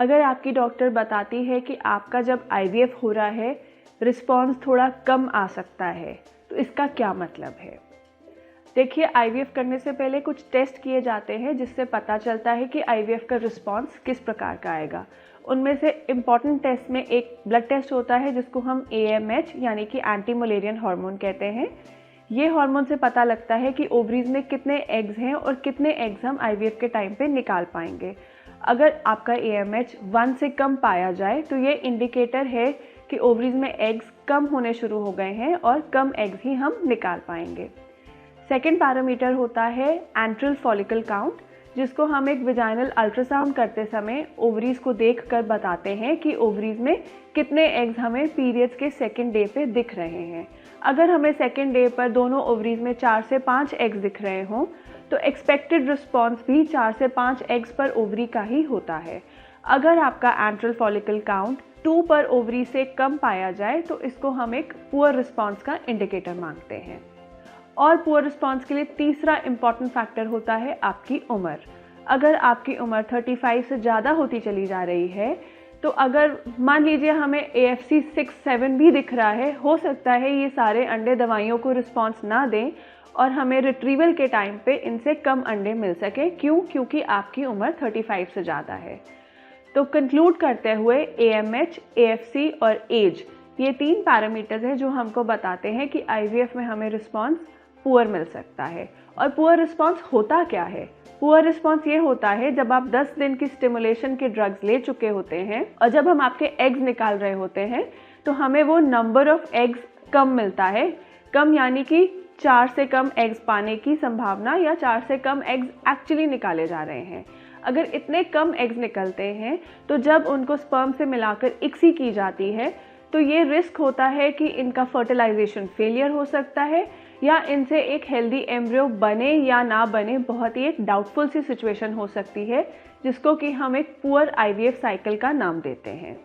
अगर आपकी डॉक्टर बताती है कि आपका जब आईवीएफ हो रहा है रिस्पॉन्स थोड़ा कम आ सकता है, तो इसका क्या मतलब है? देखिए, आईवीएफ करने से पहले कुछ टेस्ट किए जाते हैं जिससे पता चलता है कि आईवीएफ का रिस्पॉन्स किस प्रकार का आएगा। उनमें से इम्पॉर्टेंट टेस्ट में एक ब्लड टेस्ट होता है जिसको हम AMH यानी कि एंटी मुलेरियन हार्मोन कहते हैं। ये हार्मोन से पता लगता है कि ओवरीज में कितने एग्स हैं और कितने एग्स हम आईवीएफ के टाइम पे निकाल पाएंगे। अगर आपका AMH 1 से कम पाया जाए तो ये इंडिकेटर है कि ओवरीज में एग्स कम होने शुरू हो गए हैं और कम एग्स ही हम निकाल पाएंगे। सेकेंड पैरामीटर होता है एंट्रल फॉलिकल काउंट, जिसको हम एक विजाइनल अल्ट्रासाउंड करते समय ओवरीज को देखकर बताते हैं कि ओवरीज में कितने एग्स हमें पीरियड्स के सेकेंड डे पे दिख रहे हैं। अगर हमें सेकेंड डे पर दोनों ओवरीज में 4 से 5 एग्स दिख रहे हों तो एक्सपेक्टेड रिस्पॉन्स भी 4 से 5 एग्स पर ओवरी का ही होता है। अगर आपका एंट्रल फॉलिकल काउंट 2 पर ओवरी से कम पाया जाए तो इसको हम एक पुअर रिस्पॉन्स का इंडिकेटर मानते हैं। और पुअर रिस्पॉन्स के लिए तीसरा इंपॉर्टेंट फैक्टर होता है आपकी उम्र। अगर आपकी उम्र 35 से ज़्यादा होती चली जा रही है तो अगर मान लीजिए हमें AFC 6-7 भी दिख रहा है, हो सकता है ये सारे अंडे दवाइयों को रिस्पॉन्स ना दें और हमें रिट्रीवल के टाइम पे इनसे कम अंडे मिल सके। क्यों? क्योंकि आपकी उम्र 35 से ज़्यादा है। तो कंक्लूड करते हुए AMH, AFC और एज, ये 3 पैरामीटर्स हैं जो हमको बताते हैं कि IVF में हमें रिस्पॉन्स पुअर मिल सकता है। और पुअर रिस्पॉन्स होता क्या है? पुअर रिस्पॉन्स ये होता है जब आप 10 दिन की स्टिमुलेशन के ड्रग्स ले चुके होते हैं और जब हम आपके एग्स निकाल रहे होते हैं तो हमें वो नंबर ऑफ एग्स कम मिलता है। कम यानी कि 4 से कम एग्स पाने की संभावना या 4 से कम एग्स एक्चुअली निकाले जा रहे हैं। अगर इतने कम एग्स निकलते हैं तो जब उनको स्पर्म से मिलाकर इक्सी की जाती है तो ये रिस्क होता है कि इनका फर्टिलाइजेशन फेलियर हो सकता है या इनसे एक हेल्दी एम्ब्रियो बने या ना बने, बहुत ही एक डाउटफुल सी सिचुएशन हो सकती है जिसको कि हम एक पुअर IVF साइकिल का नाम देते हैं।